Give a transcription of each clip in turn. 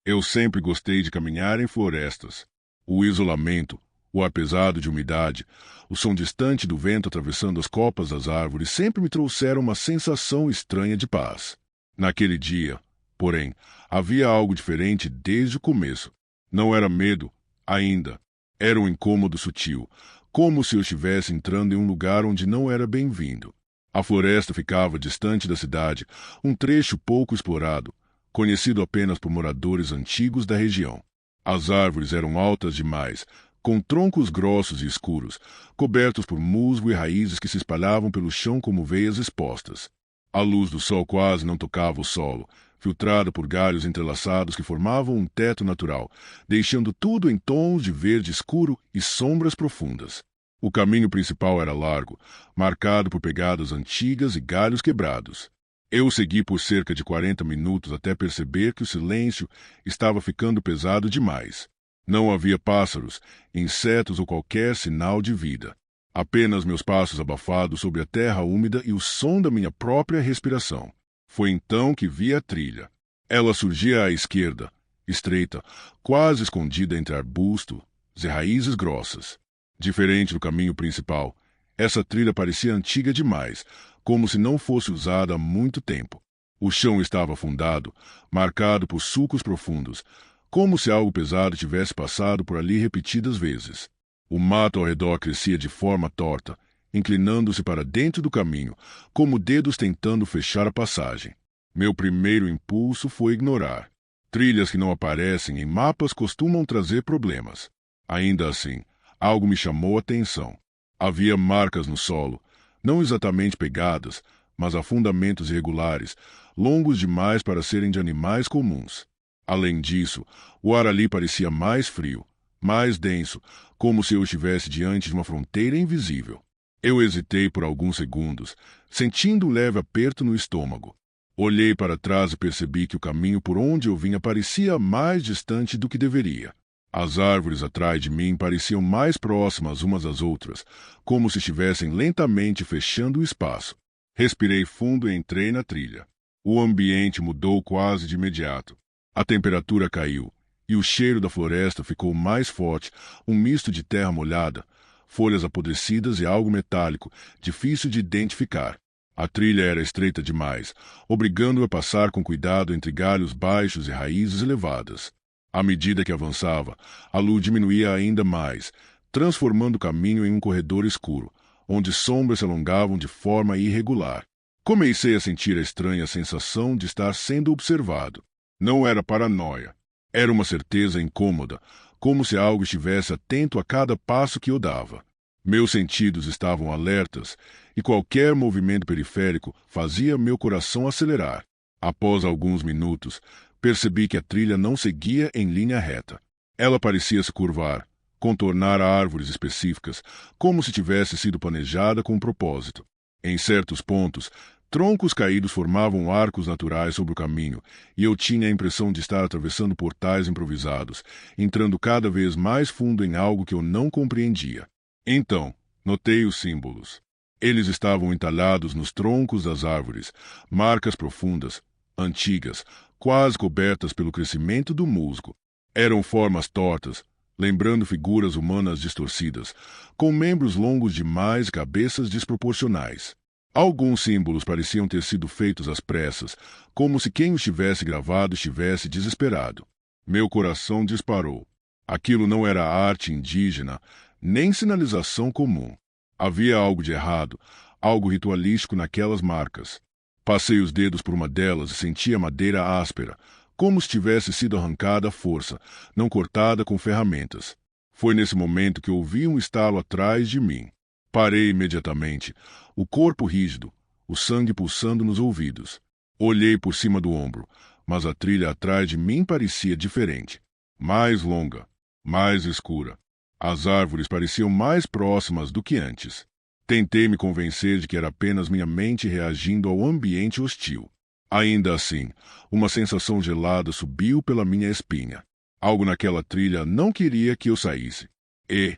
Eu sempre gostei de caminhar em florestas. O isolamento, o ar pesado de umidade, o som distante do vento atravessando as copas das árvores sempre me trouxeram uma sensação estranha de paz. Naquele dia, porém, havia algo diferente desde o começo. Não era medo, ainda. Era um incômodo sutil, como se eu estivesse entrando em um lugar onde não era bem-vindo. A floresta ficava distante da cidade, um trecho pouco explorado, conhecido apenas por moradores antigos da região. As árvores eram altas demais, com troncos grossos e escuros, cobertos por musgo e raízes que se espalhavam pelo chão como veias expostas. A luz do sol quase não tocava o solo, filtrada por galhos entrelaçados que formavam um teto natural, deixando tudo em tons de verde escuro e sombras profundas. O caminho principal era largo, marcado por pegadas antigas e galhos quebrados. Eu o segui por cerca de 40 minutos até perceber que o silêncio estava ficando pesado demais. Não havia pássaros, insetos ou qualquer sinal de vida. Apenas meus passos abafados sobre a terra úmida e o som da minha própria respiração. Foi então que vi a trilha. Ela surgia à esquerda, estreita, quase escondida entre arbustos e raízes grossas. Diferente do caminho principal, essa trilha parecia antiga demais, como se não fosse usada há muito tempo. O chão estava afundado, marcado por sulcos profundos, como se algo pesado tivesse passado por ali repetidas vezes. O mato ao redor crescia de forma torta, inclinando-se para dentro do caminho, como dedos tentando fechar a passagem. Meu primeiro impulso foi ignorar. Trilhas que não aparecem em mapas costumam trazer problemas. Ainda assim, algo me chamou a atenção. Havia marcas no solo, não exatamente pegadas, mas afundamentos irregulares, longos demais para serem de animais comuns. Além disso, o ar ali parecia mais frio, mais denso, como se eu estivesse diante de uma fronteira invisível. Eu hesitei por alguns segundos, sentindo um leve aperto no estômago. Olhei para trás e percebi que o caminho por onde eu vinha parecia mais distante do que deveria. As árvores atrás de mim pareciam mais próximas umas às outras, como se estivessem lentamente fechando o espaço. Respirei fundo e entrei na trilha. O ambiente mudou quase de imediato. A temperatura caiu, e o cheiro da floresta ficou mais forte, um misto de terra molhada, folhas apodrecidas e algo metálico, difícil de identificar. A trilha era estreita demais, obrigando-me a passar com cuidado entre galhos baixos e raízes elevadas. À medida que avançava, a luz diminuía ainda mais, transformando o caminho em um corredor escuro, onde sombras se alongavam de forma irregular. Comecei a sentir a estranha sensação de estar sendo observado. Não era paranoia. Era uma certeza incômoda, como se algo estivesse atento a cada passo que eu dava. Meus sentidos estavam alertas, e qualquer movimento periférico fazia meu coração acelerar. Após alguns minutos, percebi que a trilha não seguia em linha reta. Ela parecia se curvar, contornar árvores específicas, como se tivesse sido planejada com um propósito. Em certos pontos, troncos caídos formavam arcos naturais sobre o caminho, e eu tinha a impressão de estar atravessando portais improvisados, entrando cada vez mais fundo em algo que eu não compreendia. Então, notei os símbolos. Eles estavam entalhados nos troncos das árvores, marcas profundas, antigas, quase cobertas pelo crescimento do musgo. Eram formas tortas, lembrando figuras humanas distorcidas, com membros longos demais e cabeças desproporcionais. Alguns símbolos pareciam ter sido feitos às pressas, como se quem os tivesse gravado estivesse desesperado. Meu coração disparou. Aquilo não era arte indígena, nem sinalização comum. Havia algo de errado, algo ritualístico naquelas marcas. Passei os dedos por uma delas e senti a madeira áspera, como se tivesse sido arrancada à força, não cortada com ferramentas. Foi nesse momento que ouvi um estalo atrás de mim. Parei imediatamente, o corpo rígido, o sangue pulsando nos ouvidos. Olhei por cima do ombro, mas a trilha atrás de mim parecia diferente. Mais longa, mais escura. As árvores pareciam mais próximas do que antes. Tentei me convencer de que era apenas minha mente reagindo ao ambiente hostil. Ainda assim, uma sensação gelada subiu pela minha espinha. Algo naquela trilha não queria que eu saísse. E,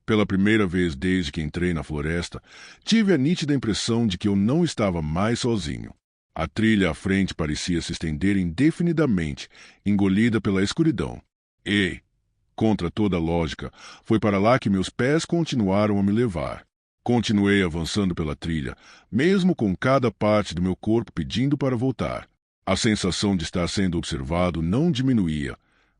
pela primeira vez desde que entrei na floresta, tive a nítida impressão de que eu não estava mais sozinho. A trilha à frente parecia se estender indefinidamente, engolida pela escuridão. E, contra toda lógica, foi para lá que meus pés continuaram a me levar. Continuei avançando pela trilha, mesmo com cada parte do meu corpo pedindo para voltar. A sensação de estar sendo observado não diminuía.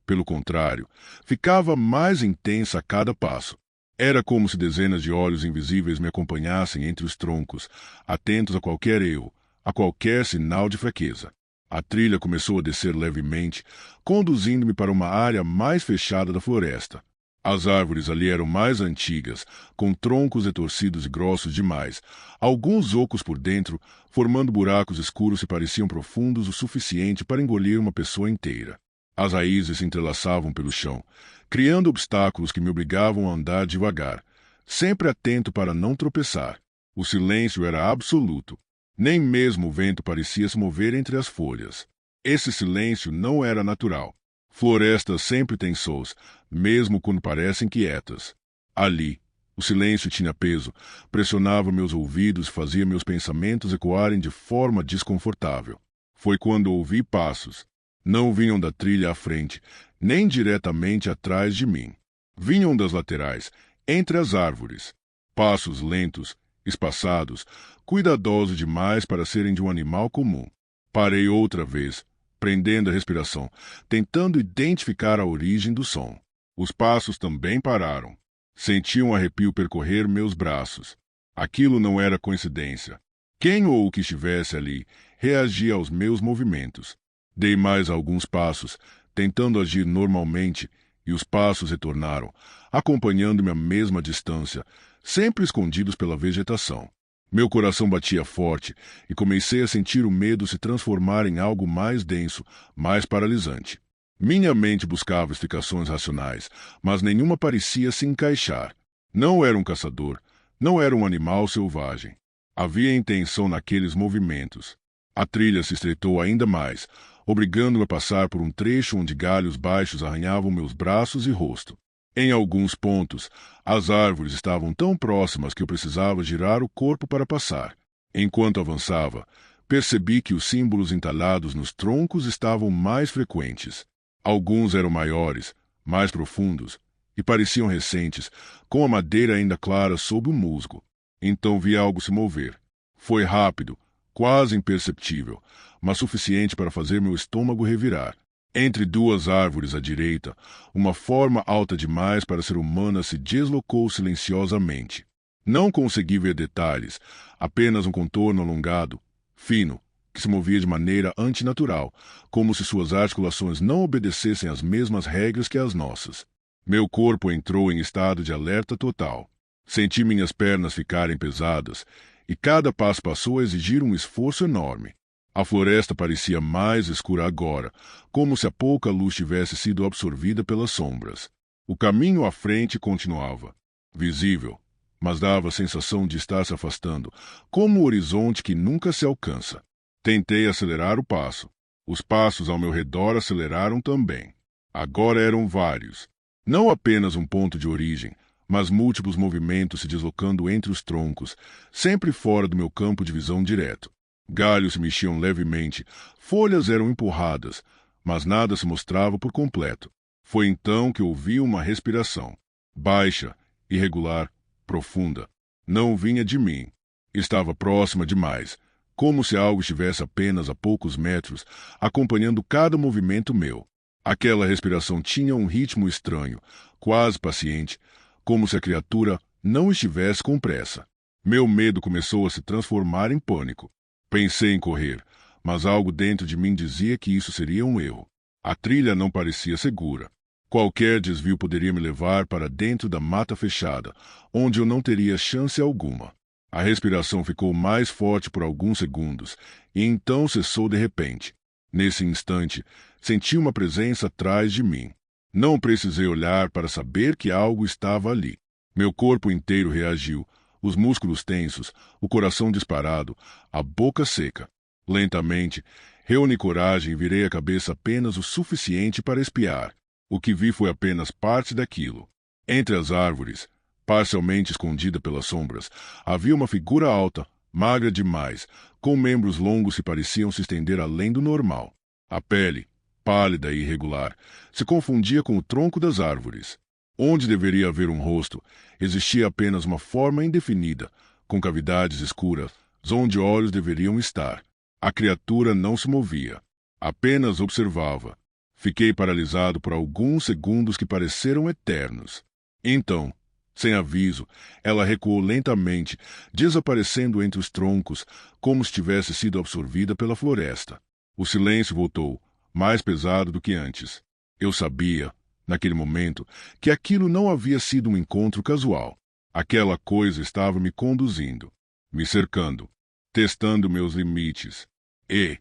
Pelo contrário, ficava mais intensa a cada passo. Era como se dezenas de olhos invisíveis me acompanhassem entre os troncos, atentos a qualquer erro, a qualquer sinal de fraqueza. A trilha começou a descer levemente, conduzindo-me para uma área mais fechada da floresta. As árvores ali eram mais antigas, com troncos retorcidos e grossos demais, alguns ocos por dentro, formando buracos escuros que pareciam profundos o suficiente para engolir uma pessoa inteira. As raízes se entrelaçavam pelo chão, criando obstáculos que me obrigavam a andar devagar, sempre atento para não tropeçar. O silêncio era absoluto. Nem mesmo o vento parecia se mover entre as folhas. Esse silêncio não era natural. Florestas sempre têm sons, mesmo quando parecem quietas. Ali, o silêncio tinha peso, pressionava meus ouvidos e fazia meus pensamentos ecoarem de forma desconfortável. Foi quando ouvi passos. Não vinham da trilha à frente, nem diretamente atrás de mim. Vinham das laterais, entre as árvores. Passos lentos, espaçados, cuidadosos demais para serem de um animal comum. Parei outra vez, prendendo a respiração, tentando identificar a origem do som. Os passos também pararam. Senti um arrepio percorrer meus braços. Aquilo não era coincidência. Quem ou o que estivesse ali reagia aos meus movimentos. Dei mais alguns passos, tentando agir normalmente, e os passos retornaram, acompanhando-me à mesma distância, sempre escondidos pela vegetação. Meu coração batia forte e comecei a sentir o medo se transformar em algo mais denso, mais paralisante. Minha mente buscava explicações racionais, mas nenhuma parecia se encaixar. Não era um caçador, não era um animal selvagem. Havia intenção naqueles movimentos. A trilha se estreitou ainda mais, obrigando-me a passar por um trecho onde galhos baixos arranhavam meus braços e rosto. Em alguns pontos, as árvores estavam tão próximas que eu precisava girar o corpo para passar. Enquanto avançava, percebi que os símbolos entalhados nos troncos estavam mais frequentes. Alguns eram maiores, mais profundos, e pareciam recentes, com a madeira ainda clara sob o musgo. Então vi algo se mover. Foi rápido, quase imperceptível, mas suficiente para fazer meu estômago revirar. Entre duas árvores à direita, uma forma alta demais para ser humana se deslocou silenciosamente. Não consegui ver detalhes, apenas um contorno alongado, fino, que se movia de maneira antinatural, como se suas articulações não obedecessem às mesmas regras que as nossas. Meu corpo entrou em estado de alerta total. Senti minhas pernas ficarem pesadas, e cada passo passou a exigir um esforço enorme. A floresta parecia mais escura agora, como se a pouca luz tivesse sido absorvida pelas sombras. O caminho à frente continuava, visível, mas dava a sensação de estar se afastando, como o horizonte que nunca se alcança. Tentei acelerar o passo. Os passos ao meu redor aceleraram também. Agora eram vários. Não apenas um ponto de origem, mas múltiplos movimentos se deslocando entre os troncos, sempre fora do meu campo de visão direto. Galhos se mexiam levemente, folhas eram empurradas, mas nada se mostrava por completo. Foi então que ouvi uma respiração. Baixa, irregular, profunda. Não vinha de mim. Estava próxima demais, como se algo estivesse apenas a poucos metros, acompanhando cada movimento meu. Aquela respiração tinha um ritmo estranho, quase paciente, como se a criatura não estivesse com pressa. Meu medo começou a se transformar em pânico. Pensei em correr, mas algo dentro de mim dizia que isso seria um erro. A trilha não parecia segura. Qualquer desvio poderia me levar para dentro da mata fechada, onde eu não teria chance alguma. A respiração ficou mais forte por alguns segundos, e então cessou de repente. Nesse instante, senti uma presença atrás de mim. Não precisei olhar para saber que algo estava ali. Meu corpo inteiro reagiu, os músculos tensos, o coração disparado, a boca seca. Lentamente, reuni coragem e virei a cabeça apenas o suficiente para espiar. O que vi foi apenas parte daquilo. Entre as árvores, parcialmente escondida pelas sombras, havia uma figura alta, magra demais, com membros longos que pareciam se estender além do normal. A pele, pálida e irregular, se confundia com o tronco das árvores. Onde deveria haver um rosto, existia apenas uma forma indefinida, com cavidades escuras, onde olhos deveriam estar. A criatura não se movia, apenas observava. Fiquei paralisado por alguns segundos que pareceram eternos. Então, sem aviso, ela recuou lentamente, desaparecendo entre os troncos, como se tivesse sido absorvida pela floresta. O silêncio voltou, mais pesado do que antes. Eu sabia, naquele momento, que aquilo não havia sido um encontro casual. Aquela coisa estava me conduzindo, me cercando, testando meus limites. E,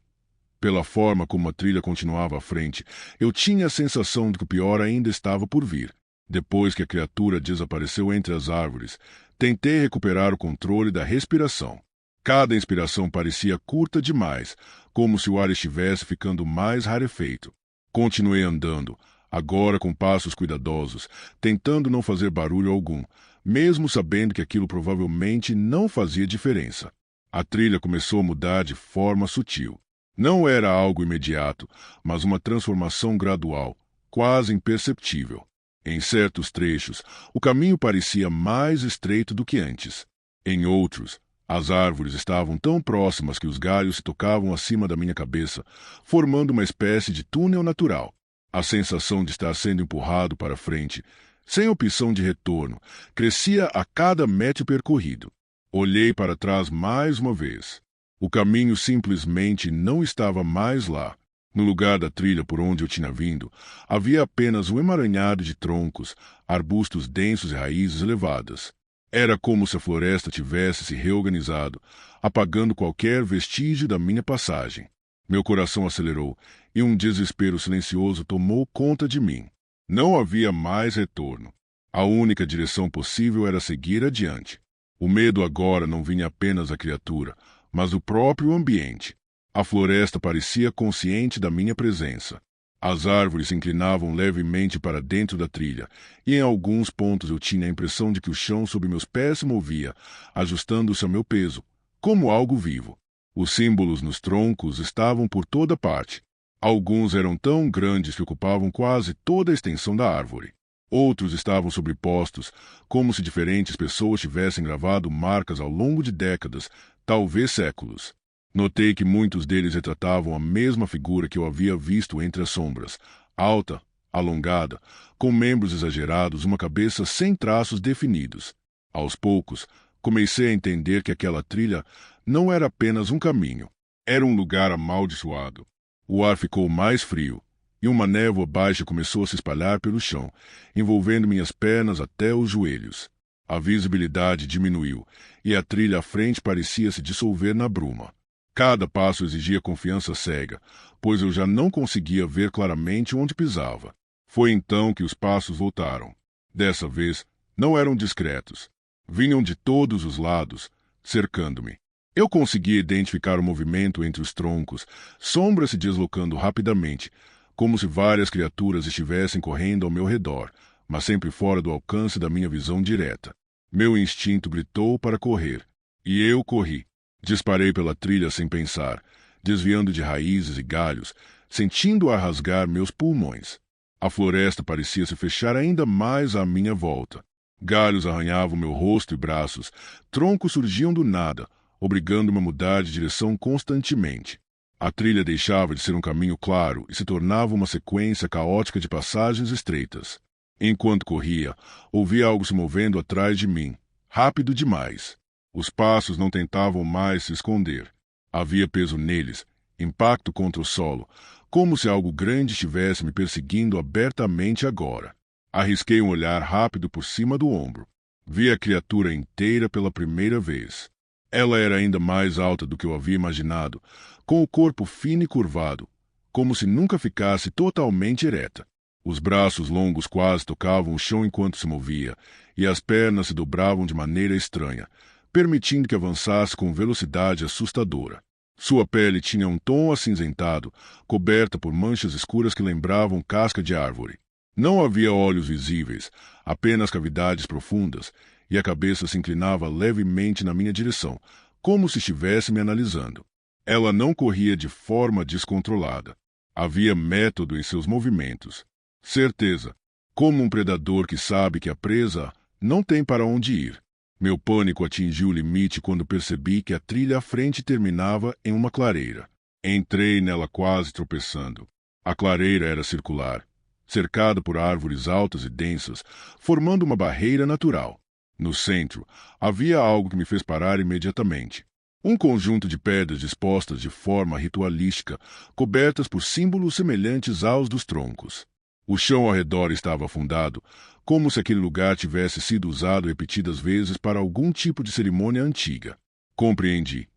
pela forma como a trilha continuava à frente, eu tinha a sensação de que o pior ainda estava por vir. Depois que a criatura desapareceu entre as árvores, tentei recuperar o controle da respiração. Cada inspiração parecia curta demais, como se o ar estivesse ficando mais rarefeito. Continuei andando, agora com passos cuidadosos, tentando não fazer barulho algum, mesmo sabendo que aquilo provavelmente não fazia diferença. A trilha começou a mudar de forma sutil. Não era algo imediato, mas uma transformação gradual, quase imperceptível. Em certos trechos, o caminho parecia mais estreito do que antes. Em outros, as árvores estavam tão próximas que os galhos se tocavam acima da minha cabeça, formando uma espécie de túnel natural. A sensação de estar sendo empurrado para frente, sem opção de retorno, crescia a cada metro percorrido. Olhei para trás mais uma vez. O caminho simplesmente não estava mais lá. No lugar da trilha por onde eu tinha vindo, havia apenas um emaranhado de troncos, arbustos densos e raízes elevadas. Era como se a floresta tivesse se reorganizado, apagando qualquer vestígio da minha passagem. Meu coração acelerou e um desespero silencioso tomou conta de mim. Não havia mais retorno. A única direção possível era seguir adiante. O medo agora não vinha apenas da criatura, mas do próprio ambiente. A floresta parecia consciente da minha presença. As árvores se inclinavam levemente para dentro da trilha, e em alguns pontos eu tinha a impressão de que o chão sob meus pés se movia, ajustando-se ao meu peso, como algo vivo. Os símbolos nos troncos estavam por toda parte. Alguns eram tão grandes que ocupavam quase toda a extensão da árvore. Outros estavam sobrepostos, como se diferentes pessoas tivessem gravado marcas ao longo de décadas, talvez séculos. Notei que muitos deles retratavam a mesma figura que eu havia visto entre as sombras, alta, alongada, com membros exagerados, uma cabeça sem traços definidos. Aos poucos, comecei a entender que aquela trilha não era apenas um caminho, era um lugar amaldiçoado. O ar ficou mais frio, e uma névoa baixa começou a se espalhar pelo chão, envolvendo minhas pernas até os joelhos. A visibilidade diminuiu, e a trilha à frente parecia se dissolver na bruma. Cada passo exigia confiança cega, pois eu já não conseguia ver claramente onde pisava. Foi então que os passos voltaram. Dessa vez, não eram discretos. Vinham de todos os lados, cercando-me. Eu conseguia identificar o movimento entre os troncos, sombras se deslocando rapidamente, como se várias criaturas estivessem correndo ao meu redor, mas sempre fora do alcance da minha visão direta. Meu instinto gritou para correr, e eu corri. Disparei pela trilha sem pensar, desviando de raízes e galhos, sentindo a rasgar meus pulmões. A floresta parecia se fechar ainda mais à minha volta. Galhos arranhavam meu rosto e braços, troncos surgiam do nada, obrigando-me a mudar de direção constantemente. A trilha deixava de ser um caminho claro e se tornava uma sequência caótica de passagens estreitas. Enquanto corria, ouvia algo se movendo atrás de mim, rápido demais. Os passos não tentavam mais se esconder. Havia peso neles, impacto contra o solo, como se algo grande estivesse me perseguindo abertamente agora. Arrisquei um olhar rápido por cima do ombro. Vi a criatura inteira pela primeira vez. Ela era ainda mais alta do que eu havia imaginado, com o corpo fino e curvado, como se nunca ficasse totalmente ereta. Os braços longos quase tocavam o chão enquanto se movia, e as pernas se dobravam de maneira estranha, permitindo que avançasse com velocidade assustadora. Sua pele tinha um tom acinzentado, coberta por manchas escuras que lembravam casca de árvore. Não havia olhos visíveis, apenas cavidades profundas, e a cabeça se inclinava levemente na minha direção, como se estivesse me analisando. Ela não corria de forma descontrolada. Havia método em seus movimentos. Certeza, como um predador que sabe que a presa não tem para onde ir. Meu pânico atingiu o limite quando percebi que a trilha à frente terminava em uma clareira. Entrei nela quase tropeçando. A clareira era circular, cercada por árvores altas e densas, formando uma barreira natural. No centro, havia algo que me fez parar imediatamente. Um conjunto de pedras dispostas de forma ritualística, cobertas por símbolos semelhantes aos dos troncos. O chão ao redor estava afundado, como se aquele lugar tivesse sido usado repetidas vezes para algum tipo de cerimônia antiga. Compreendi,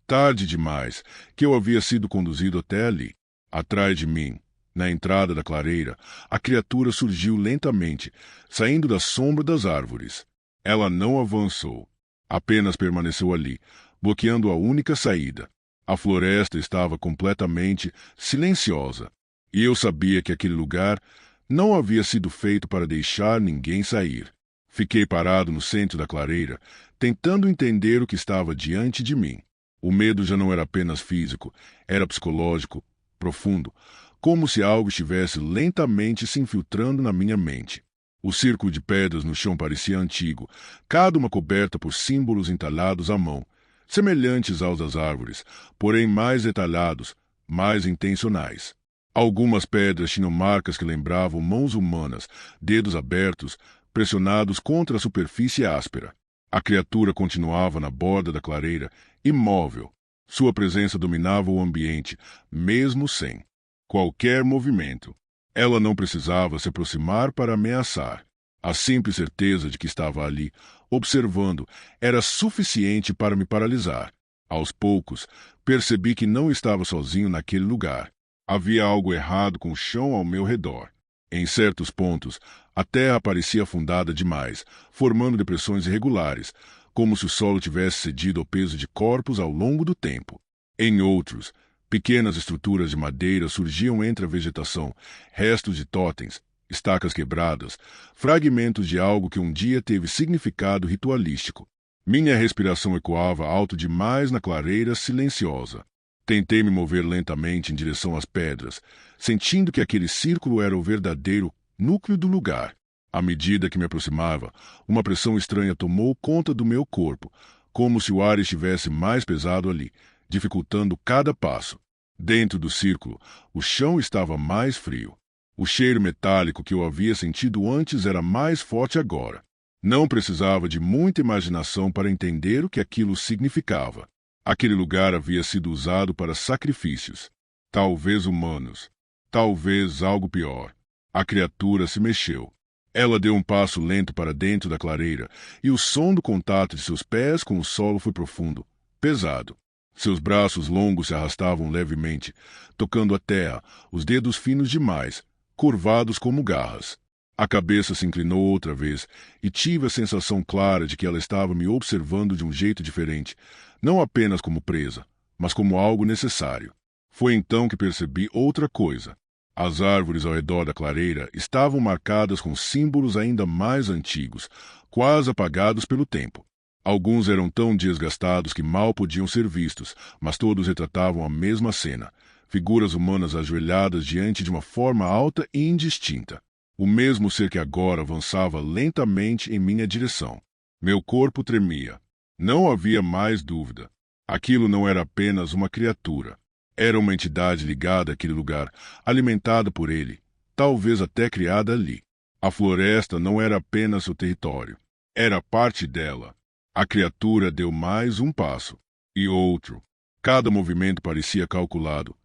tarde demais, que eu havia sido conduzido até ali. Atrás de mim, na entrada da clareira, a criatura surgiu lentamente, saindo da sombra das árvores. Ela não avançou, apenas permaneceu ali, bloqueando a única saída. A floresta estava completamente silenciosa, e eu sabia que aquele lugar não havia sido feito para deixar ninguém sair. Fiquei parado no centro da clareira, tentando entender o que estava diante de mim. O medo já não era apenas físico, era psicológico, profundo, como se algo estivesse lentamente se infiltrando na minha mente. O círculo de pedras no chão parecia antigo, cada uma coberta por símbolos entalhados à mão, semelhantes aos das árvores, porém mais detalhados, mais intencionais. Algumas pedras tinham marcas que lembravam mãos humanas, dedos abertos, pressionados contra a superfície áspera. A criatura continuava na borda da clareira, imóvel. Sua presença dominava o ambiente, mesmo sem qualquer movimento. Ela não precisava se aproximar para ameaçar. A simples certeza de que estava ali, observando, era suficiente para me paralisar. Aos poucos, percebi que não estava sozinho naquele lugar. Havia algo errado com o chão ao meu redor. Em certos pontos, a terra parecia afundada demais, formando depressões irregulares, como se o solo tivesse cedido ao peso de corpos ao longo do tempo. Em outros, pequenas estruturas de madeira surgiam entre a vegetação, restos de totens, estacas quebradas, fragmentos de algo que um dia teve significado ritualístico. Minha respiração ecoava alto demais na clareira silenciosa. Tentei me mover lentamente em direção às pedras, sentindo que aquele círculo era o verdadeiro núcleo do lugar. À medida que me aproximava, uma pressão estranha tomou conta do meu corpo, como se o ar estivesse mais pesado ali, dificultando cada passo. Dentro do círculo, o chão estava mais frio. O cheiro metálico que eu havia sentido antes era mais forte agora. Não precisava de muita imaginação para entender o que aquilo significava. Aquele lugar havia sido usado para sacrifícios, talvez humanos, talvez algo pior. A criatura se mexeu. Ela deu um passo lento para dentro da clareira, e o som do contato de seus pés com o solo foi profundo, pesado. Seus braços longos se arrastavam levemente, tocando a terra, os dedos finos demais, curvados como garras. A cabeça se inclinou outra vez, e tive a sensação clara de que ela estava me observando de um jeito diferente, não apenas como presa, mas como algo necessário. Foi então que percebi outra coisa. As árvores ao redor da clareira estavam marcadas com símbolos ainda mais antigos, quase apagados pelo tempo. Alguns eram tão desgastados que mal podiam ser vistos, mas todos retratavam a mesma cena: figuras humanas ajoelhadas diante de uma forma alta e indistinta. O mesmo ser que agora avançava lentamente em minha direção. Meu corpo tremia. Não havia mais dúvida. Aquilo não era apenas uma criatura. Era uma entidade ligada àquele lugar, alimentada por ele, talvez até criada ali. A floresta não era apenas seu território. Era parte dela. A criatura deu mais um passo. E outro. Cada movimento parecia calculado,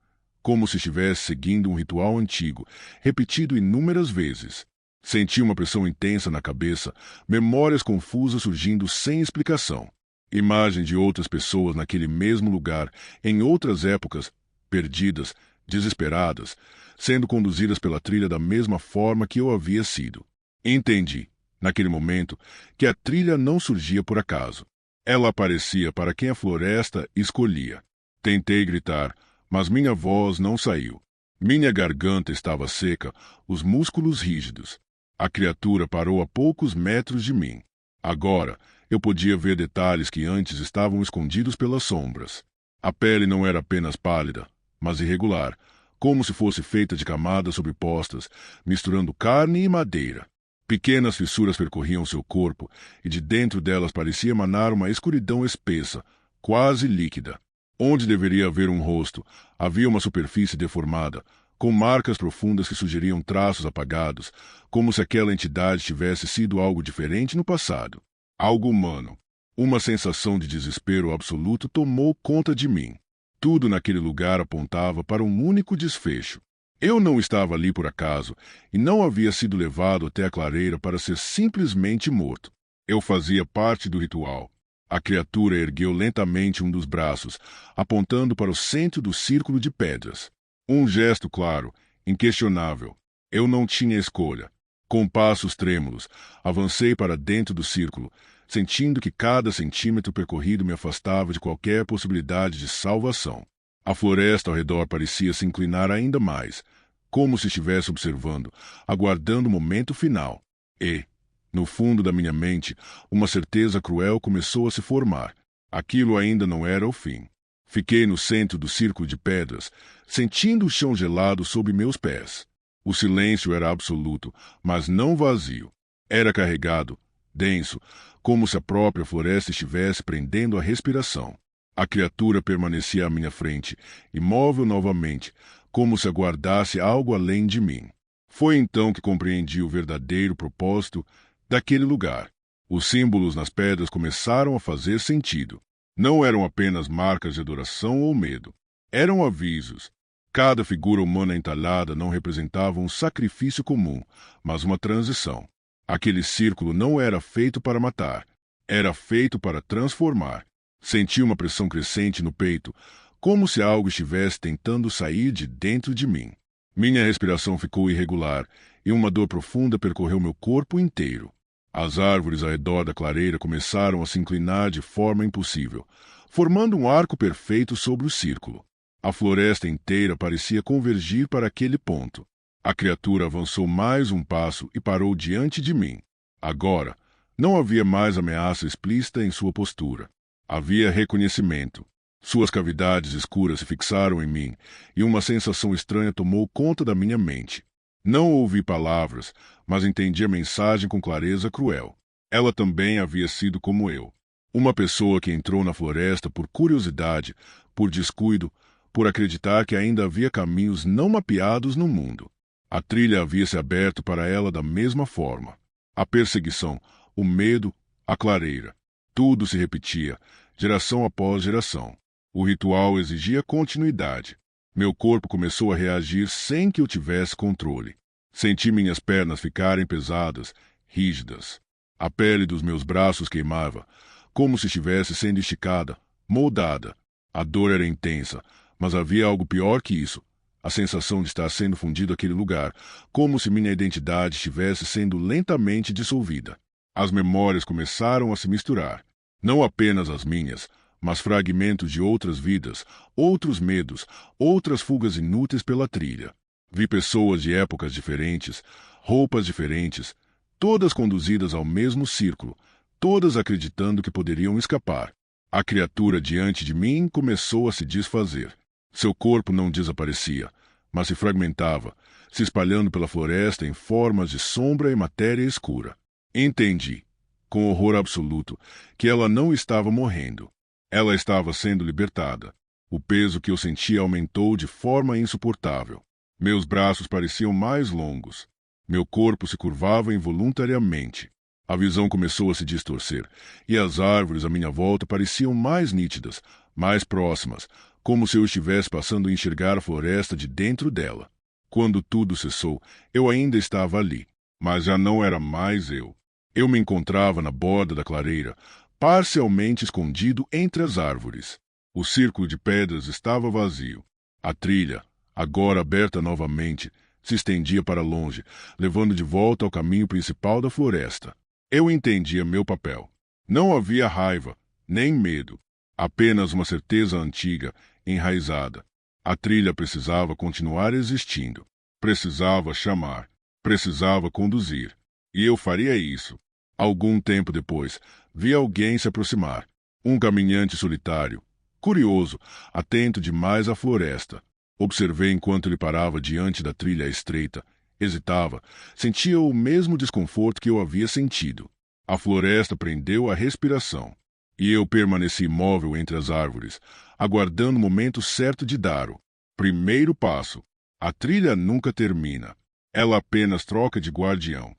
como se estivesse seguindo um ritual antigo, repetido inúmeras vezes. Senti uma pressão intensa na cabeça, memórias confusas surgindo sem explicação. Imagens de outras pessoas naquele mesmo lugar, em outras épocas, perdidas, desesperadas, sendo conduzidas pela trilha da mesma forma que eu havia sido. Entendi, naquele momento, que a trilha não surgia por acaso. Ela aparecia para quem a floresta escolhia. Tentei gritar, mas minha voz não saiu. Minha garganta estava seca, os músculos rígidos. A criatura parou a poucos metros de mim. Agora, eu podia ver detalhes que antes estavam escondidos pelas sombras. A pele não era apenas pálida, mas irregular, como se fosse feita de camadas sobrepostas, misturando carne e madeira. Pequenas fissuras percorriam seu corpo, e de dentro delas parecia emanar uma escuridão espessa, quase líquida. Onde deveria haver um rosto, havia uma superfície deformada, com marcas profundas que sugeriam traços apagados, como se aquela entidade tivesse sido algo diferente no passado. Algo humano. Uma sensação de desespero absoluto tomou conta de mim. Tudo naquele lugar apontava para um único desfecho. Eu não estava ali por acaso, e não havia sido levado até a clareira para ser simplesmente morto. Eu fazia parte do ritual. A criatura ergueu lentamente um dos braços, apontando para o centro do círculo de pedras. Um gesto claro, inquestionável. Eu não tinha escolha. Com passos trêmulos, avancei para dentro do círculo, sentindo que cada centímetro percorrido me afastava de qualquer possibilidade de salvação. A floresta ao redor parecia se inclinar ainda mais, como se estivesse observando, aguardando o momento final. E, no fundo da minha mente, uma certeza cruel começou a se formar. Aquilo ainda não era o fim. Fiquei no centro do círculo de pedras, sentindo o chão gelado sob meus pés. O silêncio era absoluto, mas não vazio. Era carregado, denso, como se a própria floresta estivesse prendendo a respiração. A criatura permanecia à minha frente, imóvel novamente, como se aguardasse algo além de mim. Foi então que compreendi o verdadeiro propósito daquele lugar. Os símbolos nas pedras começaram a fazer sentido. Não eram apenas marcas de adoração ou medo. Eram avisos. Cada figura humana entalhada não representava um sacrifício comum, mas uma transição. Aquele círculo não era feito para matar. Era feito para transformar. Senti uma pressão crescente no peito, como se algo estivesse tentando sair de dentro de mim. Minha respiração ficou irregular e uma dor profunda percorreu meu corpo inteiro. As árvores ao redor da clareira começaram a se inclinar de forma impossível, formando um arco perfeito sobre o círculo. A floresta inteira parecia convergir para aquele ponto. A criatura avançou mais um passo e parou diante de mim. Agora, não havia mais ameaça explícita em sua postura. Havia reconhecimento. Suas cavidades escuras se fixaram em mim, e uma sensação estranha tomou conta da minha mente. Não ouvi palavras, mas entendi a mensagem com clareza cruel. Ela também havia sido como eu. Uma pessoa que entrou na floresta por curiosidade, por descuido, por acreditar que ainda havia caminhos não mapeados no mundo. A trilha havia se aberto para ela da mesma forma. A perseguição, o medo, a clareira. Tudo se repetia, geração após geração. O ritual exigia continuidade. Meu corpo começou a reagir sem que eu tivesse controle. Senti minhas pernas ficarem pesadas, rígidas. A pele dos meus braços queimava, como se estivesse sendo esticada, moldada. A dor era intensa, mas havia algo pior que isso. A sensação de estar sendo fundido àquele lugar, como se minha identidade estivesse sendo lentamente dissolvida. As memórias começaram a se misturar. Não apenas as minhas, mas fragmentos de outras vidas, outros medos, outras fugas inúteis pela trilha. Vi pessoas de épocas diferentes, roupas diferentes, todas conduzidas ao mesmo círculo, todas acreditando que poderiam escapar. A criatura diante de mim começou a se desfazer. Seu corpo não desaparecia, mas se fragmentava, se espalhando pela floresta em formas de sombra e matéria escura. Entendi, com horror absoluto, que ela não estava morrendo. Ela estava sendo libertada. O peso que eu sentia aumentou de forma insuportável. Meus braços pareciam mais longos. Meu corpo se curvava involuntariamente. A visão começou a se distorcer, e as árvores à minha volta pareciam mais nítidas, mais próximas, como se eu estivesse passando a enxergar a floresta de dentro dela. Quando tudo cessou, eu ainda estava ali, mas já não era mais eu. Eu me encontrava na borda da clareira, parcialmente escondido entre as árvores. O círculo de pedras estava vazio. A trilha, agora aberta novamente, se estendia para longe, levando de volta ao caminho principal da floresta. Eu entendia meu papel. Não havia raiva, nem medo. Apenas uma certeza antiga, enraizada. A trilha precisava continuar existindo. Precisava chamar. Precisava conduzir. E eu faria isso. Algum tempo depois, vi alguém se aproximar. Um caminhante solitário, curioso, atento demais à floresta. Observei enquanto ele parava diante da trilha estreita. Hesitava, sentia o mesmo desconforto que eu havia sentido. A floresta prendeu a respiração. E eu permaneci imóvel entre as árvores, aguardando o momento certo de dar o primeiro passo. A trilha nunca termina. Ela apenas troca de guardião.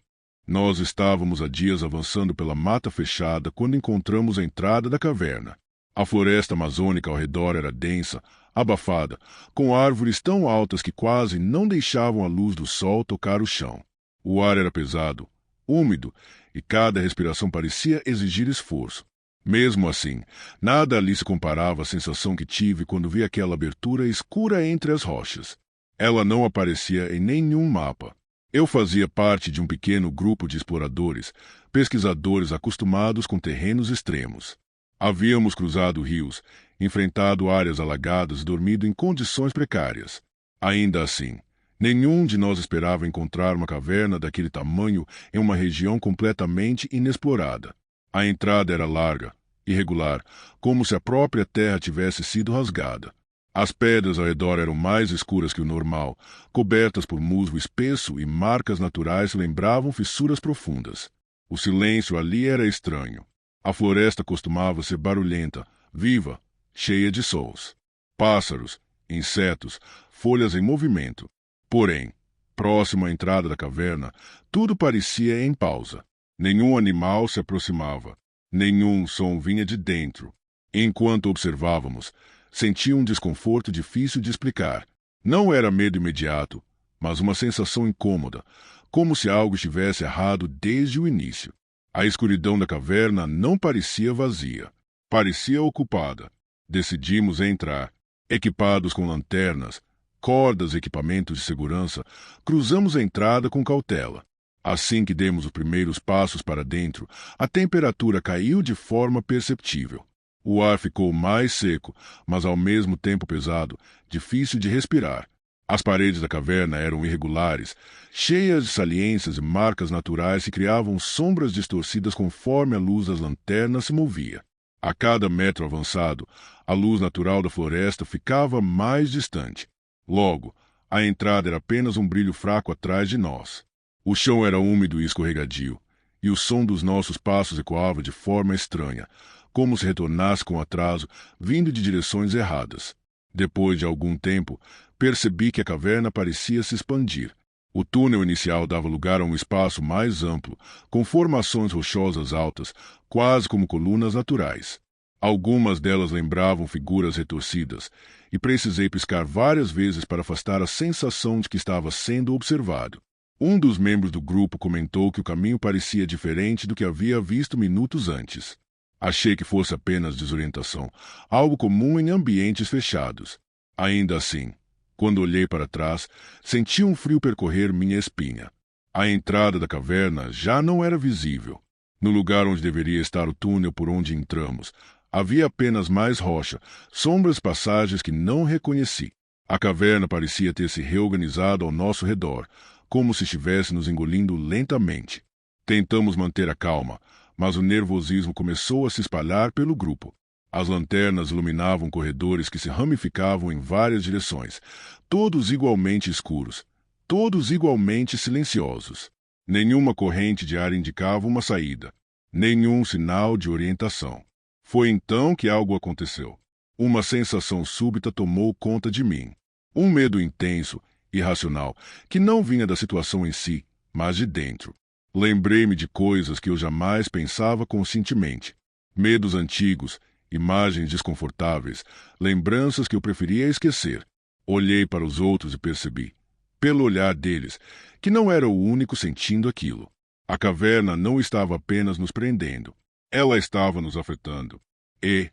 Nós estávamos há dias avançando pela mata fechada quando encontramos a entrada da caverna. A floresta amazônica ao redor era densa, abafada, com árvores tão altas que quase não deixavam a luz do sol tocar o chão. O ar era pesado, úmido, e cada respiração parecia exigir esforço. Mesmo assim, nada ali se comparava à sensação que tive quando vi aquela abertura escura entre as rochas. Ela não aparecia em nenhum mapa. Eu fazia parte de um pequeno grupo de exploradores, pesquisadores acostumados com terrenos extremos. Havíamos cruzado rios, enfrentado áreas alagadas e dormido em condições precárias. Ainda assim, nenhum de nós esperava encontrar uma caverna daquele tamanho em uma região completamente inexplorada. A entrada era larga, irregular, como se a própria terra tivesse sido rasgada. As pedras ao redor eram mais escuras que o normal, cobertas por musgo espesso e marcas naturais que lembravam fissuras profundas. O silêncio ali era estranho. A floresta costumava ser barulhenta, viva, cheia de sons. Pássaros, insetos, folhas em movimento. Porém, próximo à entrada da caverna, tudo parecia em pausa. Nenhum animal se aproximava. Nenhum som vinha de dentro. Enquanto observávamos, sentia um desconforto difícil de explicar. Não era medo imediato, mas uma sensação incômoda, como se algo estivesse errado desde o início. A escuridão da caverna não parecia vazia. Parecia ocupada. Decidimos entrar. Equipados com lanternas, cordas e equipamentos de segurança, cruzamos a entrada com cautela. Assim que demos os primeiros passos para dentro, a temperatura caiu de forma perceptível. O ar ficou mais seco, mas ao mesmo tempo pesado, difícil de respirar. As paredes da caverna eram irregulares, cheias de saliências e marcas naturais que criavam sombras distorcidas conforme a luz das lanternas se movia. A cada metro avançado, a luz natural da floresta ficava mais distante. Logo, a entrada era apenas um brilho fraco atrás de nós. O chão era úmido e escorregadio, e o som dos nossos passos ecoava de forma estranha, como se retornasse com atraso, vindo de direções erradas. Depois de algum tempo, percebi que a caverna parecia se expandir. O túnel inicial dava lugar a um espaço mais amplo, com formações rochosas altas, quase como colunas naturais. Algumas delas lembravam figuras retorcidas, e precisei piscar várias vezes para afastar a sensação de que estava sendo observado. Um dos membros do grupo comentou que o caminho parecia diferente do que havia visto minutos antes. Achei que fosse apenas desorientação, algo comum em ambientes fechados. Ainda assim, quando olhei para trás, senti um frio percorrer minha espinha. A entrada da caverna já não era visível. No lugar onde deveria estar o túnel por onde entramos, havia apenas mais rocha, sombras e passagens que não reconheci. A caverna parecia ter se reorganizado ao nosso redor, como se estivesse nos engolindo lentamente. Tentamos manter a calma, mas o nervosismo começou a se espalhar pelo grupo. As lanternas iluminavam corredores que se ramificavam em várias direções, todos igualmente escuros, todos igualmente silenciosos. Nenhuma corrente de ar indicava uma saída, nenhum sinal de orientação. Foi então que algo aconteceu. Uma sensação súbita tomou conta de mim. Um medo intenso, irracional, que não vinha da situação em si, mas de dentro. Lembrei-me de coisas que eu jamais pensava conscientemente. Medos antigos, imagens desconfortáveis, lembranças que eu preferia esquecer. Olhei para os outros e percebi, pelo olhar deles, que não era o único sentindo aquilo. A caverna não estava apenas nos prendendo. Ela estava nos afetando. E,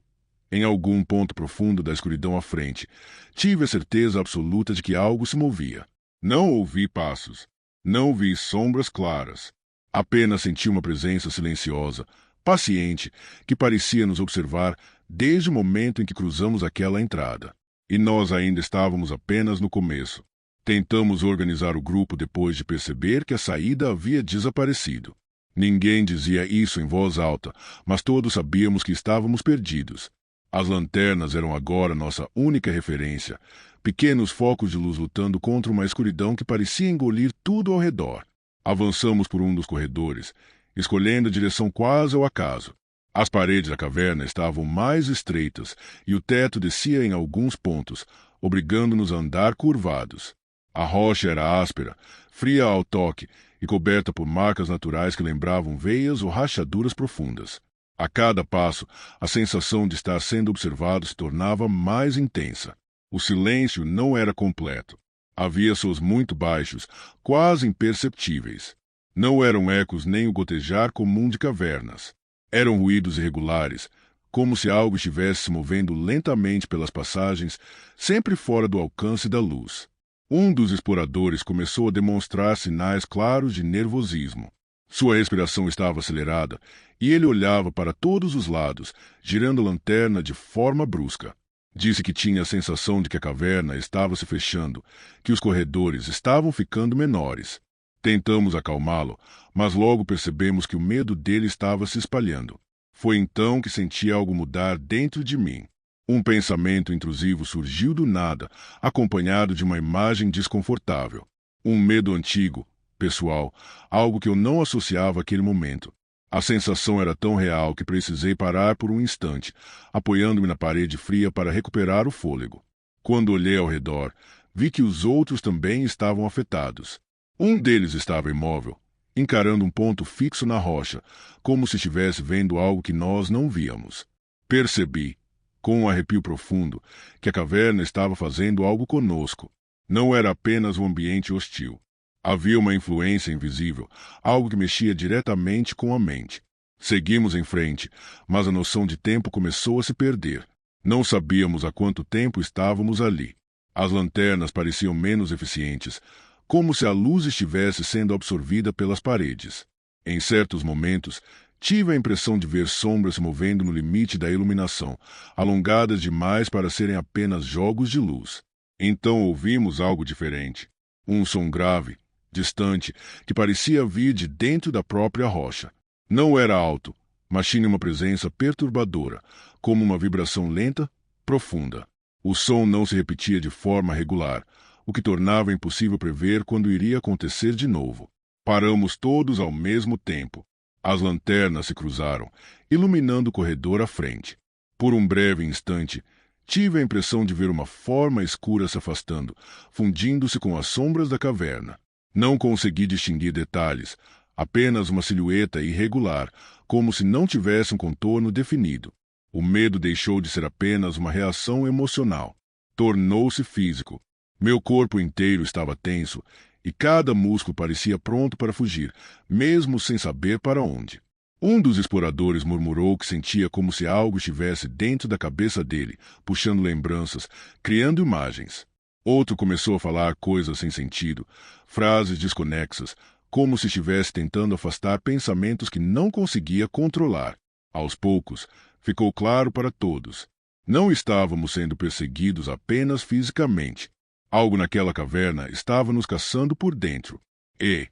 em algum ponto profundo da escuridão à frente, tive a certeza absoluta de que algo se movia. Não ouvi passos. Não vi sombras claras. Apenas senti uma presença silenciosa, paciente, que parecia nos observar desde o momento em que cruzamos aquela entrada. E nós ainda estávamos apenas no começo. Tentamos organizar o grupo depois de perceber que a saída havia desaparecido. Ninguém dizia isso em voz alta, mas todos sabíamos que estávamos perdidos. As lanternas eram agora nossa única referência, pequenos focos de luz lutando contra uma escuridão que parecia engolir tudo ao redor. Avançamos por um dos corredores, escolhendo a direção quase ao acaso. As paredes da caverna estavam mais estreitas e o teto descia em alguns pontos, obrigando-nos a andar curvados. A rocha era áspera, fria ao toque e coberta por marcas naturais que lembravam veias ou rachaduras profundas. A cada passo, a sensação de estar sendo observado se tornava mais intensa. O silêncio não era completo. Havia sons muito baixos, quase imperceptíveis. Não eram ecos nem o gotejar comum de cavernas. Eram ruídos irregulares, como se algo estivesse se movendo lentamente pelas passagens, sempre fora do alcance da luz. Um dos exploradores começou a demonstrar sinais claros de nervosismo. Sua respiração estava acelerada e ele olhava para todos os lados, girando a lanterna de forma brusca. Disse que tinha a sensação de que a caverna estava se fechando, que os corredores estavam ficando menores. Tentamos acalmá-lo, mas logo percebemos que o medo dele estava se espalhando. Foi então que senti algo mudar dentro de mim. Um pensamento intrusivo surgiu do nada, acompanhado de uma imagem desconfortável. Um medo antigo, pessoal, algo que eu não associava àquele momento. A sensação era tão real que precisei parar por um instante, apoiando-me na parede fria para recuperar o fôlego. Quando olhei ao redor, vi que os outros também estavam afetados. Um deles estava imóvel, encarando um ponto fixo na rocha, como se estivesse vendo algo que nós não víamos. Percebi, com um arrepio profundo, que a caverna estava fazendo algo conosco. Não era apenas um ambiente hostil. Havia uma influência invisível, algo que mexia diretamente com a mente. Seguimos em frente, mas a noção de tempo começou a se perder. Não sabíamos há quanto tempo estávamos ali. As lanternas pareciam menos eficientes, como se a luz estivesse sendo absorvida pelas paredes. Em certos momentos, tive a impressão de ver sombras se movendo no limite da iluminação, alongadas demais para serem apenas jogos de luz. Então ouvimos algo diferente. Um som grave, distante, que parecia vir de dentro da própria rocha. Não era alto, mas tinha uma presença perturbadora, como uma vibração lenta, profunda. O som não se repetia de forma regular, o que tornava impossível prever quando iria acontecer de novo. Paramos todos ao mesmo tempo. As lanternas se cruzaram, iluminando o corredor à frente. Por um breve instante, tive a impressão de ver uma forma escura se afastando, fundindo-se com as sombras da caverna. Não consegui distinguir detalhes, apenas uma silhueta irregular, como se não tivesse um contorno definido. O medo deixou de ser apenas uma reação emocional. Tornou-se físico. Meu corpo inteiro estava tenso e cada músculo parecia pronto para fugir, mesmo sem saber para onde. Um dos exploradores murmurou que sentia como se algo estivesse dentro da cabeça dele, puxando lembranças, criando imagens. Outro começou a falar coisas sem sentido, frases desconexas, como se estivesse tentando afastar pensamentos que não conseguia controlar. Aos poucos, ficou claro para todos. Não estávamos sendo perseguidos apenas fisicamente. Algo naquela caverna estava nos caçando por dentro. E,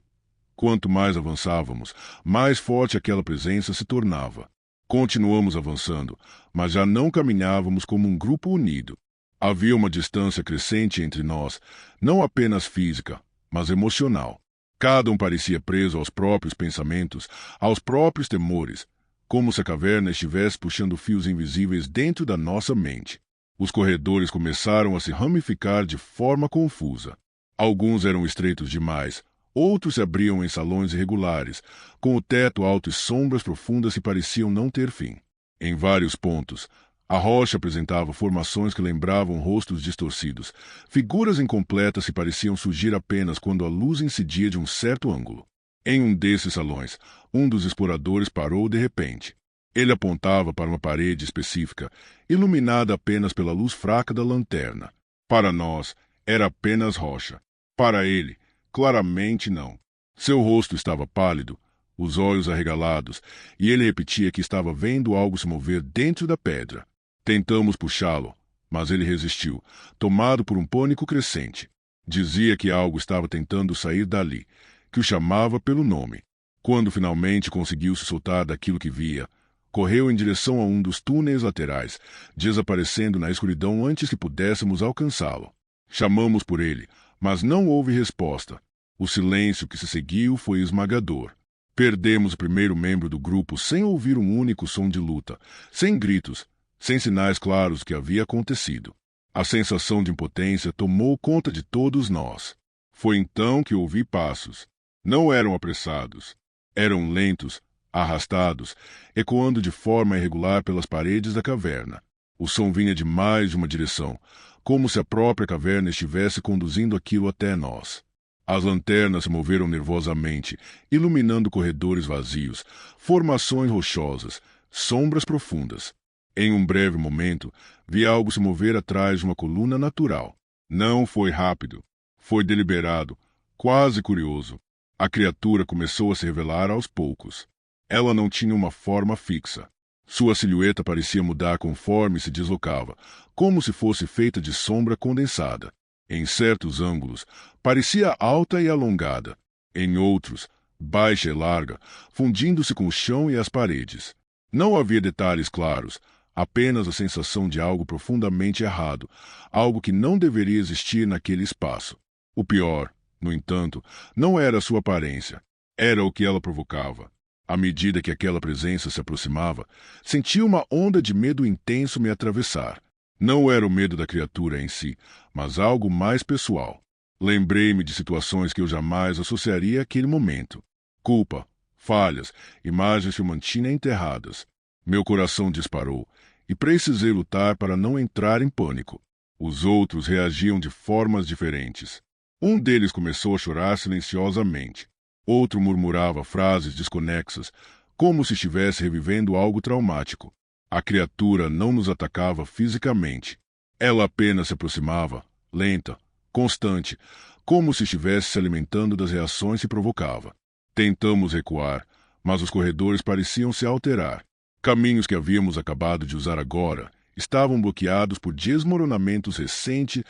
quanto mais avançávamos, mais forte aquela presença se tornava. Continuamos avançando, mas já não caminhávamos como um grupo unido. Havia uma distância crescente entre nós, não apenas física, mas emocional. Cada um parecia preso aos próprios pensamentos, aos próprios temores, como se a caverna estivesse puxando fios invisíveis dentro da nossa mente. Os corredores começaram a se ramificar de forma confusa. Alguns eram estreitos demais, outros se abriam em salões irregulares, com o teto alto e sombras profundas que pareciam não ter fim. Em vários pontos, a rocha apresentava formações que lembravam rostos distorcidos, figuras incompletas que pareciam surgir apenas quando a luz incidia de um certo ângulo. Em um desses salões, um dos exploradores parou de repente. Ele apontava para uma parede específica, iluminada apenas pela luz fraca da lanterna. Para nós, era apenas rocha. Para ele, claramente não. Seu rosto estava pálido, os olhos arregalados, e ele repetia que estava vendo algo se mover dentro da pedra. Tentamos puxá-lo, mas ele resistiu, tomado por um pânico crescente. Dizia que algo estava tentando sair dali, que o chamava pelo nome. Quando finalmente conseguiu se soltar daquilo que via, correu em direção a um dos túneis laterais, desaparecendo na escuridão antes que pudéssemos alcançá-lo. Chamamos por ele, mas não houve resposta. O silêncio que se seguiu foi esmagador. Perdemos o primeiro membro do grupo sem ouvir um único som de luta, sem gritos, sem sinais claros do que havia acontecido. A sensação de impotência tomou conta de todos nós. Foi então que ouvi passos. Não eram apressados. Eram lentos, arrastados, ecoando de forma irregular pelas paredes da caverna. O som vinha de mais de uma direção, como se a própria caverna estivesse conduzindo aquilo até nós. As lanternas se moveram nervosamente, iluminando corredores vazios, formações rochosas, sombras profundas. Em um breve momento, vi algo se mover atrás de uma coluna natural. Não foi rápido. Foi deliberado, quase curioso. A criatura começou a se revelar aos poucos. Ela não tinha uma forma fixa. Sua silhueta parecia mudar conforme se deslocava, como se fosse feita de sombra condensada. Em certos ângulos, parecia alta e alongada. Em outros, baixa e larga, fundindo-se com o chão e as paredes. Não havia detalhes claros, apenas a sensação de algo profundamente errado, algo que não deveria existir naquele espaço. O pior, no entanto, não era sua aparência, era o que ela provocava. À medida que aquela presença se aproximava, senti uma onda de medo intenso me atravessar. Não era o medo da criatura em si, mas algo mais pessoal. Lembrei-me de situações que eu jamais associaria àquele momento. Culpa, falhas, imagens que eu mantinha enterradas. Meu coração disparou, e precisei lutar para não entrar em pânico. Os outros reagiam de formas diferentes. Um deles começou a chorar silenciosamente. Outro murmurava frases desconexas, como se estivesse revivendo algo traumático. A criatura não nos atacava fisicamente. Ela apenas se aproximava, lenta, constante, como se estivesse se alimentando das reações que provocava. Tentamos recuar, mas os corredores pareciam se alterar. Caminhos que havíamos acabado de usar agora estavam bloqueados por desmoronamentos recentes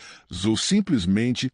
ou simplesmente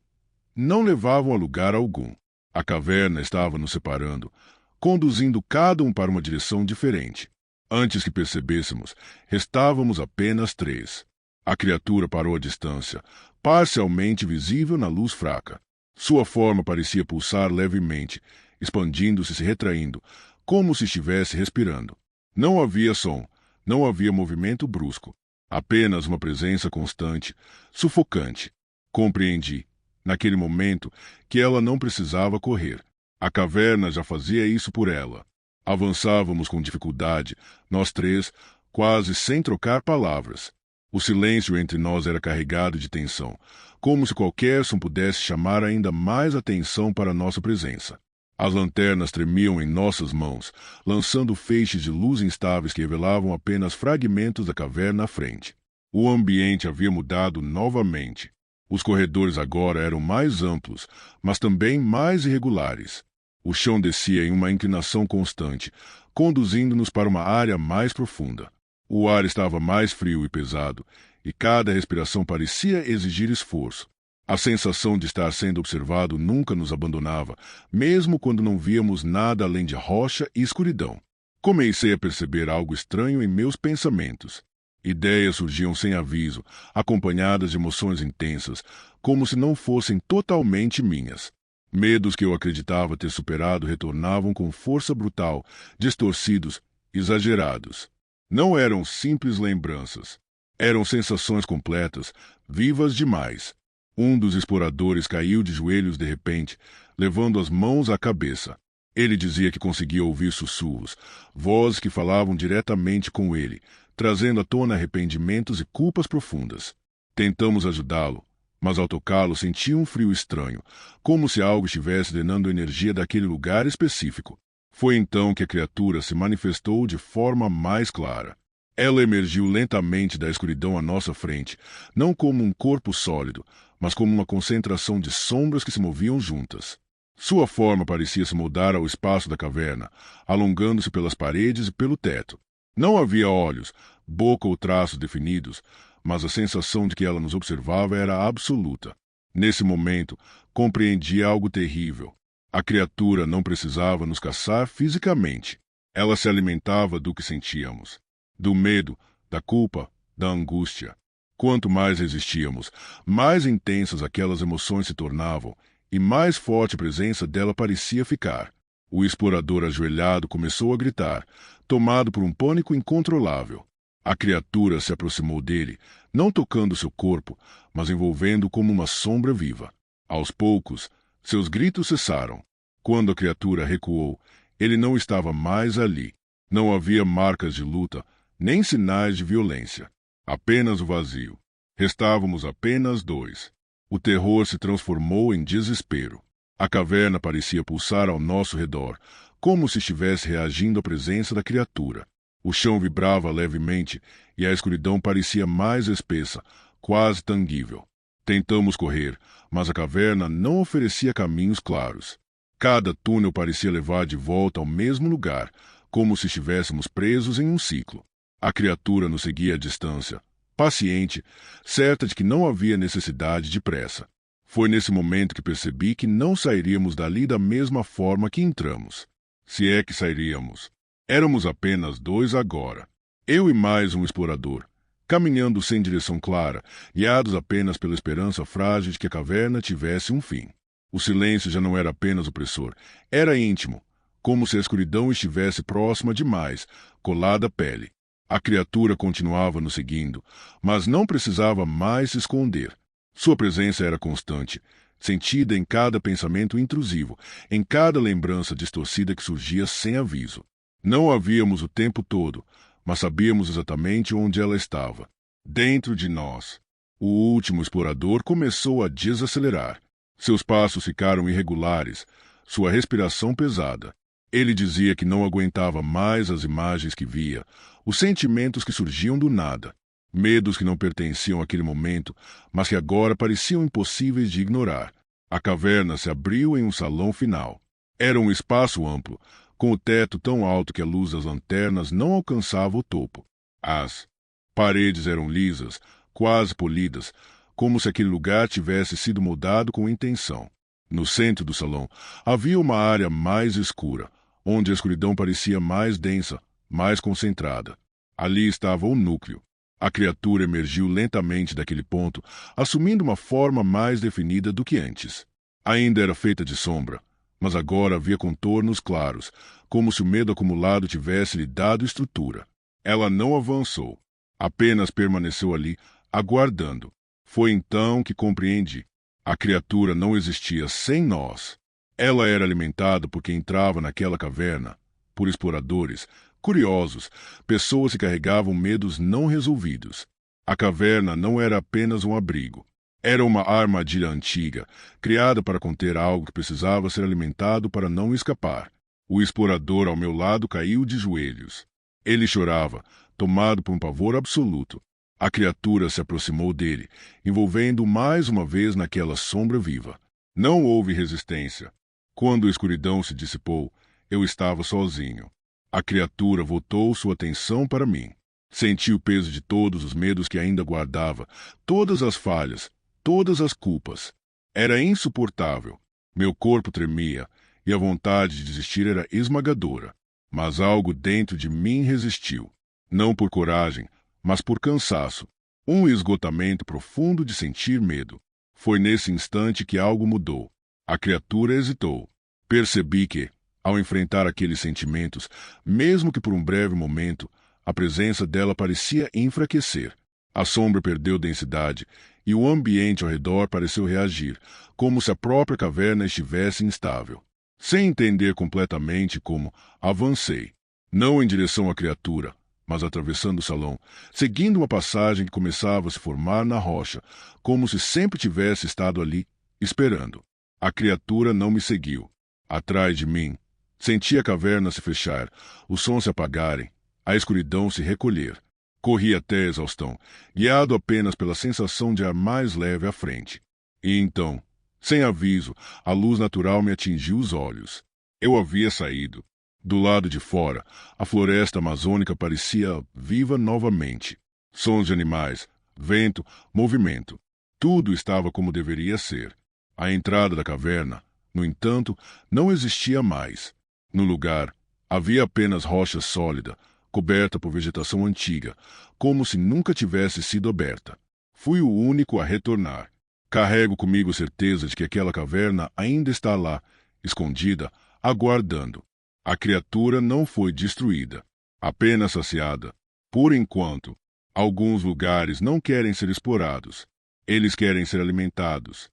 não levavam a lugar algum. A caverna estava nos separando, conduzindo cada um para uma direção diferente. Antes que percebêssemos, restávamos apenas 3. A criatura parou à distância, parcialmente visível na luz fraca. Sua forma parecia pulsar levemente, expandindo-se e se retraindo, como se estivesse respirando. Não havia som, não havia movimento brusco, apenas uma presença constante, sufocante. Compreendi, naquele momento, que ela não precisava correr. A caverna já fazia isso por ela. Avançávamos com dificuldade, nós 3, quase sem trocar palavras. O silêncio entre nós era carregado de tensão, como se qualquer som pudesse chamar ainda mais atenção para nossa presença. As lanternas tremiam em nossas mãos, lançando feixes de luz instáveis que revelavam apenas fragmentos da caverna à frente. O ambiente havia mudado novamente. Os corredores agora eram mais amplos, mas também mais irregulares. O chão descia em uma inclinação constante, conduzindo-nos para uma área mais profunda. O ar estava mais frio e pesado, e cada respiração parecia exigir esforço. A sensação de estar sendo observado nunca nos abandonava, mesmo quando não víamos nada além de rocha e escuridão. Comecei a perceber algo estranho em meus pensamentos. Ideias surgiam sem aviso, acompanhadas de emoções intensas, como se não fossem totalmente minhas. Medos que eu acreditava ter superado retornavam com força brutal, distorcidos, exagerados. Não eram simples lembranças. Eram sensações completas, vivas demais. Um dos exploradores caiu de joelhos de repente, levando as mãos à cabeça. Ele dizia que conseguia ouvir sussurros, vozes que falavam diretamente com ele, trazendo à tona arrependimentos e culpas profundas. Tentamos ajudá-lo, mas ao tocá-lo senti um frio estranho, como se algo estivesse drenando a energia daquele lugar específico. Foi então que a criatura se manifestou de forma mais clara. Ela emergiu lentamente da escuridão à nossa frente, não como um corpo sólido, mas como uma concentração de sombras que se moviam juntas. Sua forma parecia se moldar ao espaço da caverna, alongando-se pelas paredes e pelo teto. Não havia olhos, boca ou traços definidos, mas a sensação de que ela nos observava era absoluta. Nesse momento, compreendi algo terrível. A criatura não precisava nos caçar fisicamente. Ela se alimentava do que sentíamos, do medo, da culpa, da angústia. Quanto mais resistíamos, mais intensas aquelas emoções se tornavam e mais forte a presença dela parecia ficar. O explorador ajoelhado começou a gritar, tomado por um pânico incontrolável. A criatura se aproximou dele, não tocando seu corpo, mas envolvendo-o como uma sombra viva. Aos poucos, seus gritos cessaram. Quando a criatura recuou, ele não estava mais ali. Não havia marcas de luta, nem sinais de violência. Apenas o vazio. Restávamos apenas dois. O terror se transformou em desespero. A caverna parecia pulsar ao nosso redor, como se estivesse reagindo à presença da criatura. O chão vibrava levemente e a escuridão parecia mais espessa, quase tangível. Tentamos correr, mas a caverna não oferecia caminhos claros. Cada túnel parecia levar de volta ao mesmo lugar, como se estivéssemos presos em um ciclo. A criatura nos seguia à distância, paciente, certa de que não havia necessidade de pressa. Foi nesse momento que percebi que não sairíamos dali da mesma forma que entramos. Se é que sairíamos. Éramos apenas dois agora. Eu e mais um explorador, caminhando sem direção clara, guiados apenas pela esperança frágil de que a caverna tivesse um fim. O silêncio já não era apenas opressor, era íntimo, como se a escuridão estivesse próxima demais, colada à pele. A criatura continuava nos seguindo, mas não precisava mais se esconder. Sua presença era constante, sentida em cada pensamento intrusivo, em cada lembrança distorcida que surgia sem aviso. Não a víamos o tempo todo, mas sabíamos exatamente onde ela estava. Dentro de nós. O último explorador começou a desacelerar. Seus passos ficaram irregulares, sua respiração pesada. Ele dizia que não aguentava mais as imagens que via, os sentimentos que surgiam do nada, medos que não pertenciam àquele momento, mas que agora pareciam impossíveis de ignorar. A caverna se abriu em um salão final. Era um espaço amplo, com o teto tão alto que a luz das lanternas não alcançava o topo. As paredes eram lisas, quase polidas, como se aquele lugar tivesse sido moldado com intenção. No centro do salão havia uma área mais escura, onde a escuridão parecia mais densa, mais concentrada. Ali estava o núcleo. A criatura emergiu lentamente daquele ponto, assumindo uma forma mais definida do que antes. Ainda era feita de sombra, mas agora havia contornos claros, como se o medo acumulado tivesse lhe dado estrutura. Ela não avançou, apenas permaneceu ali, aguardando. Foi então que compreendi. A criatura não existia sem nós. Ela era alimentada por quem entrava naquela caverna, por exploradores, curiosos, pessoas que carregavam medos não resolvidos. A caverna não era apenas um abrigo. Era uma armadilha antiga, criada para conter algo que precisava ser alimentado para não escapar. O explorador ao meu lado caiu de joelhos. Ele chorava, tomado por um pavor absoluto. A criatura se aproximou dele, envolvendo-o mais uma vez naquela sombra viva. Não houve resistência. Quando a escuridão se dissipou, eu estava sozinho. A criatura voltou sua atenção para mim. Senti o peso de todos os medos que ainda guardava, todas as falhas, todas as culpas. Era insuportável. Meu corpo tremia, e a vontade de desistir era esmagadora. Mas algo dentro de mim resistiu. Não por coragem, mas por cansaço. Um esgotamento profundo de sentir medo. Foi nesse instante que algo mudou. A criatura hesitou. Percebi que, ao enfrentar aqueles sentimentos, mesmo que por um breve momento, a presença dela parecia enfraquecer. A sombra perdeu densidade e o ambiente ao redor pareceu reagir, como se a própria caverna estivesse instável. Sem entender completamente como, avancei, não em direção à criatura, mas atravessando o salão, seguindo uma passagem que começava a se formar na rocha, como se sempre tivesse estado ali, esperando. A criatura não me seguiu. Atrás de mim, senti a caverna se fechar, os sons se apagarem, a escuridão se recolher. Corri até a exaustão, guiado apenas pela sensação de ar mais leve à frente. E então, sem aviso, a luz natural me atingiu os olhos. Eu havia saído. Do lado de fora, a floresta amazônica parecia viva novamente. Sons de animais, vento, movimento. Tudo estava como deveria ser. A entrada da caverna, No entanto, não existia mais. No lugar, havia apenas rocha sólida, coberta por vegetação antiga, como se nunca tivesse sido aberta. Fui o único a retornar. Carrego comigo certeza de que aquela caverna ainda está lá, escondida, aguardando. A criatura não foi destruída, apenas saciada. Por enquanto, alguns lugares não querem ser explorados. Eles querem ser alimentados.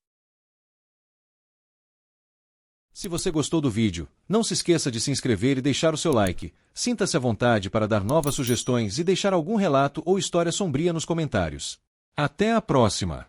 Se você gostou do vídeo, não se esqueça de se inscrever e deixar o seu like. Sinta-se à vontade para dar novas sugestões e deixar algum relato ou história sombria nos comentários. Até a próxima!